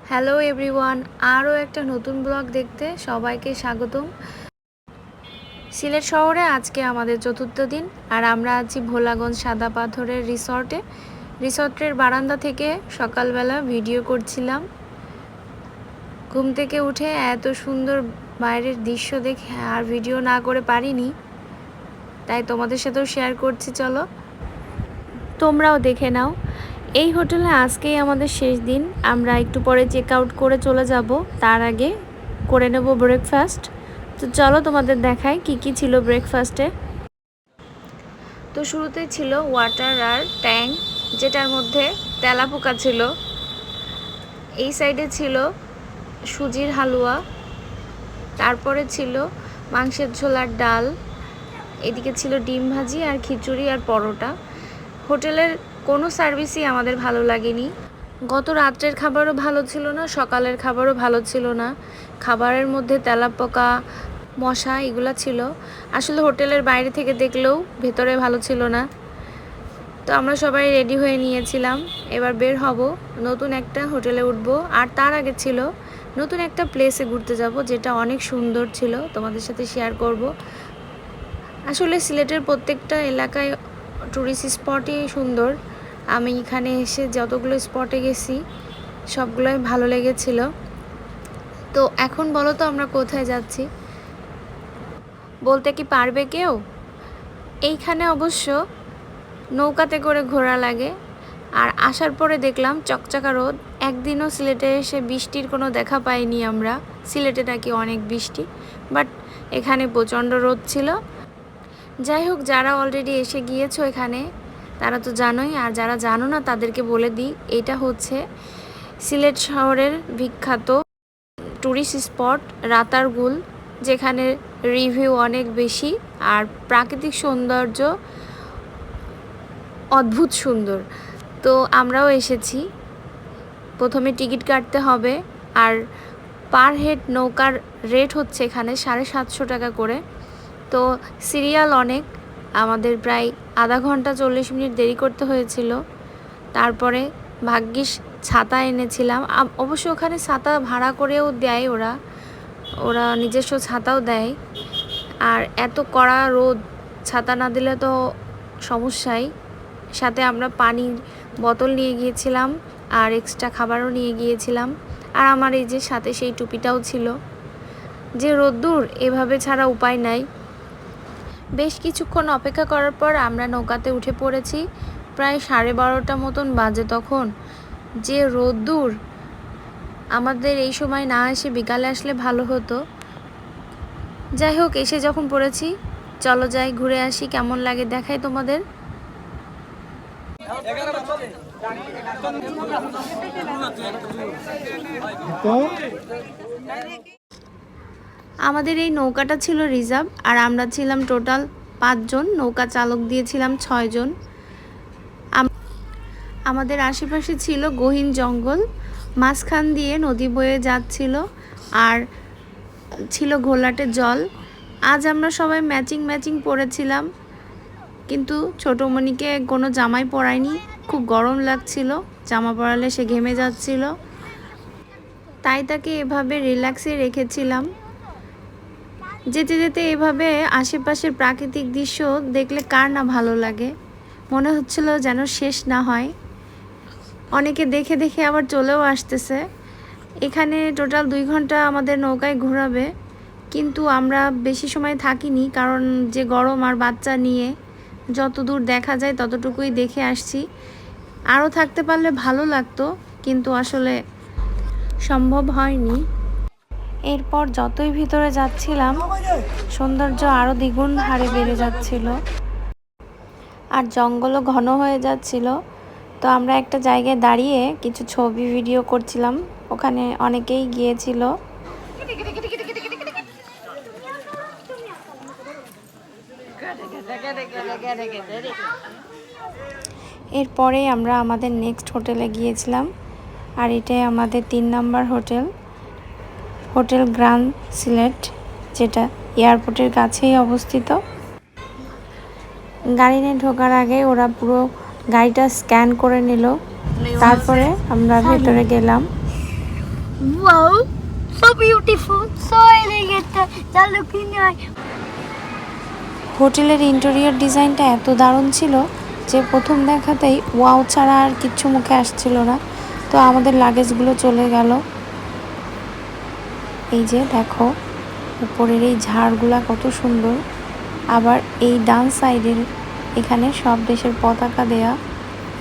Hello everyone, আরও একটা নতুন ব্লগ দেখতে সবাইকে স্বাগতম। সিলেট শহরে আজকে আমাদের চতুর্থ দিন, আর আমরা আছি ভোলাগঞ্জ সাদা পাথরের রিসর্টের বারান্দা থেকে সকালবেলা ভিডিও করছিলাম। ঘুম থেকে উঠে এত সুন্দর বাইরের দৃশ্য দেখে আর ভিডিও না করে পারিনি, তাই তোমাদের সাথেও শেয়ার করছি, চলো তোমরাও দেখে নাও। এই হোটেলে আজকেই আমাদের শেষ দিন, আমরা একটু পরে চেক আউট করে চলে যাব, তার আগে করে নেব ব্রেকফাস্ট। তো চলো তোমাদের দেখাই কি কি ছিল ব্রেকফাস্টে। তো শুরুতে ছিল ওয়াটার আর ট্যাঙ্ক, যেটার মধ্যে তেলাপোকা ছিল। এই সাইডে ছিল সুজির হালুয়া, তারপরে ছিল মাংসের ঝোল আর ডাল, এদিকে ছিল ডিম ভাজি আর খিচুড়ি আর পরোটা। হোটেলের কোনো সার্ভিসই আমাদের ভালো লাগেনি। গত রাত্রের খাবারও ভালো ছিল না, সকালের খাবারও ভালো ছিল না। খাবারের মধ্যে তেলাপোকা, মশা এগুলো ছিল। আসলে হোটেলের বাইরে থেকে দেখলেও ভেতরে ভালো ছিল না। তো আমরা সবাই রেডি হয়ে নিয়েছিলাম, এবার বের হব, নতুন একটা হোটেলে উঠব। আর তার আগে ছিল নতুন একটা প্লেসে ঘুরতে যাব, যেটা অনেক সুন্দর ছিল, তোমাদের সাথে শেয়ার করব। আসলে সিলেটের প্রত্যেকটা এলাকায় টুরিস্ট স্পটই সুন্দর। আমি এখানে এসে যতগুলো স্পটে গেছি সবগুলোই ভালো লেগেছিল। তো এখন বলো তো আমরা কোথায় যাচ্ছি, বলতে কি পারবে কেউ? এইখানে অবশ্য নৌকাতে করে ঘোরা লাগে। আর আসার পরে দেখলাম চকচকা রোদ। একদিনও সিলেটে এসে বৃষ্টির কোনো দেখা পাইনি আমরা। সিলেটে নাকি অনেক বৃষ্টি, বাট এখানে প্রচণ্ড রোদ ছিল। যাই হোক, যারা অলরেডি এসে গিয়েছো এখানে তারা তো জানোই, আর যারা জানো না তাদেরকে বলে দিই, এটা হচ্ছে সিলেট শহরের বিখ্যাত টুরিস্ট স্পট রাতারগুল, যেখানে রিভিউ অনেক বেশি আর প্রাকৃতিক সৌন্দর্য অদ্ভুত সুন্দর। তো আমরাও এসেছি। প্রথমে টিকিট কাটতে হবে, আর পার হেড নৌকার রেট হচ্ছে এখানে 750 টাকা করে। তো সিরিয়াল অনেক, আমাদের প্রায় আধা ঘন্টা 40 মিনিট দেরি করতে হয়েছিল। তারপরে ভাগ্যিস ছাতা এনেছিলাম। অবশ্য ওখানে ছাতা ভাড়া করেও দেয়, ওরা নিজস্ব ছাতাও দেয়। আর এত কড়া রোদ, ছাতা না দিলে তো সমস্যাই। সাথে আমরা পানির বোতল নিয়ে গিয়েছিলাম আর এক্সট্রা খাবারও নিয়ে গিয়েছিলাম। আর আমার এই যে সাথে সেই টুপিটাও ছিল। যে রোদ্দুর, এভাবে ছাড়া উপায় নাই। বেশ কিছুক্ষণ অপেক্ষা করার পর আমরা নৌকাতে উঠে পড়েছি। প্রায় 12:30 মতন বাজে তখন। যে রোদ্দুর, আমাদের এই সময় না এসে বিকালে আসলে ভালো হতো। যাই হোক, এসে যখন পড়েছি, চলো যাই ঘুরে আসি, কেমন লাগে দেখাই তোমাদের। আমাদের এই নৌকাটা ছিল রিজার্ভ, আর আমরা ছিলাম টোটাল 5 জন, নৌকা চালক দিয়েছিলাম 6 জন। আমাদের আশেপাশে ছিল গহীন জঙ্গল, মাঝখান দিয়ে নদী বয়ে যাচ্ছিল, আর ছিল ঘোলাটে জল। আজ আমরা সবাই ম্যাচিং পরেছিলাম, কিন্তু ছোটোমণিকে কোনো জামাই পরায়নি। খুব গরম লাগছিল, জামা পরালে সে ঘেমে যাচ্ছিল, তাই তাকে এভাবে রিল্যাক্সে রেখেছিলাম। যেতে যেতে এভাবে আশেপাশের প্রাকৃতিক দৃশ্য দেখলে কার না ভালো লাগে। মনে হচ্ছিল যেন শেষ না হয়। অনেকে দেখে দেখে আবার চলেও আসতেছে। এখানে টোটাল 2 ঘন্টা আমাদের নৌকায় ঘোরাবে, কিন্তু আমরা বেশি সময় থাকিনি, কারণ যে গরম আর বাচ্চা নিয়ে যত দূর দেখা যায় ততটুকুই দেখে আসছি। আরও থাকতে পারলে ভালো লাগতো, কিন্তু আসলে সম্ভব হয়নি। এরপর যতই ভিতরে যাচ্ছিলাম, সৌন্দর্য আরও দ্বিগুণ হারে বেড়ে যাচ্ছিল, আর জঙ্গলও ঘন হয়ে যাচ্ছিল। তো আমরা একটা জায়গায় দাঁড়িয়ে কিছু ছবি ভিডিও করছিলাম, ওখানে অনেকেই গিয়েছিল। এরপরে আমরা আমাদের নেক্সট হোটেলে গিয়েছিলাম, আর এটাই আমাদের 3 নম্বর হোটেল গ্র্যান্ড সিলেট, যেটা এয়ারপোর্টের কাছেই অবস্থিত। গাড়ি নিয়ে ঢোকার আগে ওরা পুরো গাড়িটা স্ক্যান করে নিল, তারপরে আমরা ভেতরে গেলাম। Wow, so beautiful, so elegant. হোটেলের ইন্টেরিয়র ডিজাইনটা এত দারুণ ছিল যে প্রথম দেখাতেই ওয়াও ছাড়া আর কিচ্ছু মুখে আসছিল না। তো আমাদের লাগেজগুলো চলে গেল। এই যে দেখো উপরের এই ঝাড়গুলা কত সুন্দর, আবার এই ডান সাইডের এখানে সব দেশের পতাকা দেয়া,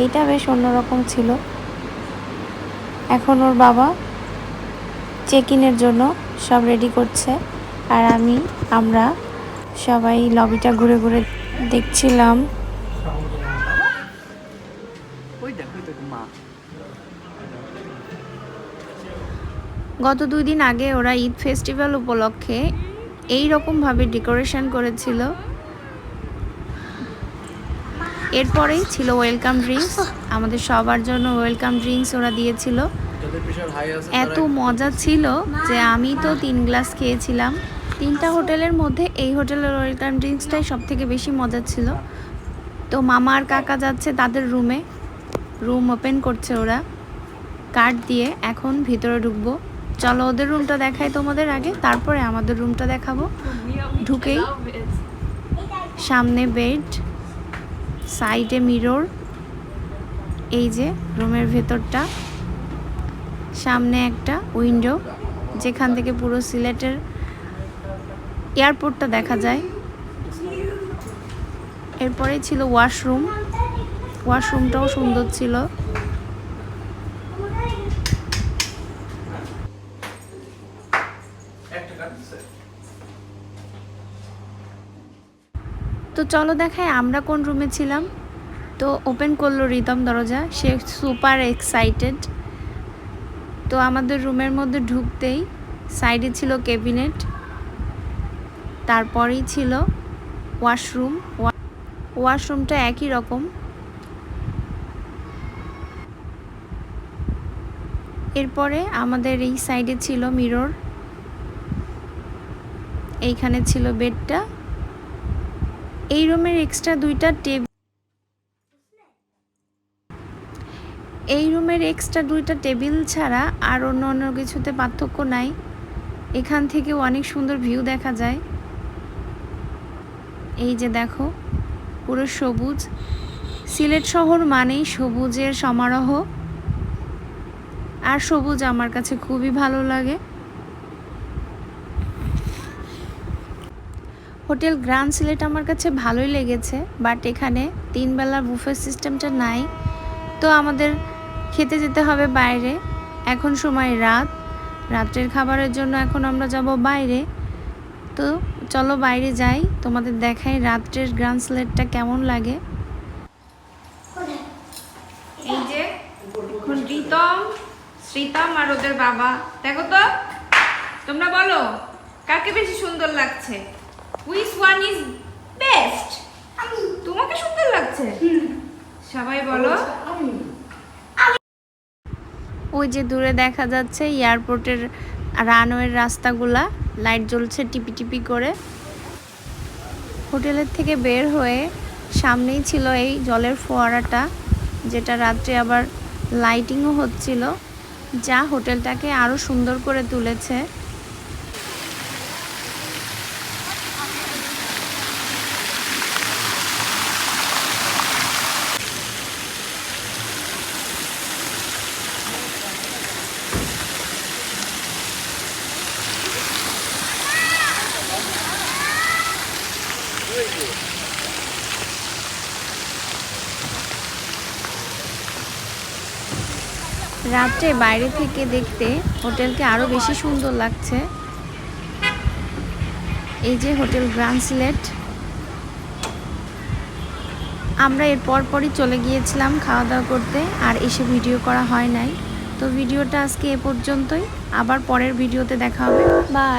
এইটা বেশ অন্যরকম ছিল। এখন ওর বাবা চেক ইনের জন্য সব রেডি করছে, আর আমরা সবাই লবিটা ঘুরে ঘুরে দেখছিলাম। গত 2 দিন আগে ওরা ঈদ ফেস্টিভ্যাল উপলক্ষে এই রকমভাবে ডেকোরেশন করেছিল। এরপরেই ছিল ওয়েলকাম ড্রিঙ্কস, আমাদের সবার জন্য ওয়েলকাম ড্রিঙ্কস ওরা দিয়েছিল। এত মজা ছিল যে আমি তো 3 গ্লাস খেয়েছিলাম। 3টা হোটেলের মধ্যে এই হোটেলের ওয়েলকাম ড্রিঙ্কসটাই সব থেকে বেশি মজা ছিল। তো মামা আর কাকা যাচ্ছে তাদের রুমে, রুম ওপেন করছে ওরা কার্ড দিয়ে। এখন ভিতরে ঢুকবো, চলো ওদের রুমটা দেখাই তোমাদের আগে, তারপরে আমাদের রুমটা দেখাবো। ঢুকেই সামনে বেড, সাইডে মিরর, এই যে রুমের ভেতরটা, সামনে একটা উইন্ডো যেখান থেকে পুরো সিলেটের এয়ারপোর্টটা দেখা যায়। এরপরে ছিল ওয়াশরুম, ওয়াশরুমটাও সুন্দর ছিল। তো চলো দেখাই আমরা কোন রুমে ছিলাম। তো ওপেন করলো রিতম দরজা, সে সুপার এক্সাইটেড। তো আমাদের রুমের মধ্যে ঢুকতেই সাইডে ছিল ক্যাবিনেট, তারপরেই ছিল ওয়াশরুম। ওয়াশরুমটা একই রকম। এরপরে আমাদের এই সাইডে ছিল মিরর, এইখানে ছিল বেডটা। এই রুমের এক্সট্রা 2টা টেবিল, এই রুমের এক্সট্রা 2টা টেবিল ছাড়া আর অন্য কিছুতে পার্থক্য নাই। এখান থেকে অনেক সুন্দর ভিউ দেখা যায়। এই যে দেখো পুরো সবুজ, সিলেট শহর মানেই সবুজের সমারোহ, আর সবুজ আমার কাছে খুবই ভালো লাগে। হোটেল গ্র্যান্ড সিলেট আমার কাছে ভালোই লেগেছে, বাট এখানে 3 বেলা বুফে সিস্টেমটা নাই। তো আমাদের খেতে যেতে হবে বাইরে। এখন সময় রাত্রের খাবারের জন্য এখন আমরা যাব বাইরে। তো চলো বাইরে যাই, তোমাদের দেখাই রাত্রের গ্র্যান্ড সিলেটটা কেমন লাগে। এই যে এখন শ্রীতম আর ওদের বাবা, দেখো তো তোমরা বলো কাকে বেশি সুন্দর লাগছে, হুইচ ওয়ান ইজ বেস্ট? তোমাকে সুন্দর লাগছে, সবাই বলো। ওই যে দূরে দেখা যাচ্ছে এয়ারপোর্টের রানওয়ের রাস্তাগুলা, লাইট জ্বলছে টিপি টিপি করে। হোটেলের থেকে বের হয়ে সামনেই ছিল এই জলের ফোয়ারাটা, যেটা রাত্রে আবার লাইটিংও হচ্ছিল, যা হোটেলটাকে আরও সুন্দর করে তুলেছে। রাত্রে বাইরে থেকে দেখতে হোটেলকে আরো বেশি সুন্দর লাগছে। এই যে হোটেল গ্র্যান্ড সিলেট। আমরা এর পরই চলে গিয়েছিলাম খাওয়া দাওয়া করতে, আর এসে ভিডিও করা হয় নাই। তো ভিডিওটা আজকে এ পর্যন্তই, আবার পরের ভিডিওতে দেখা হবে। বাই।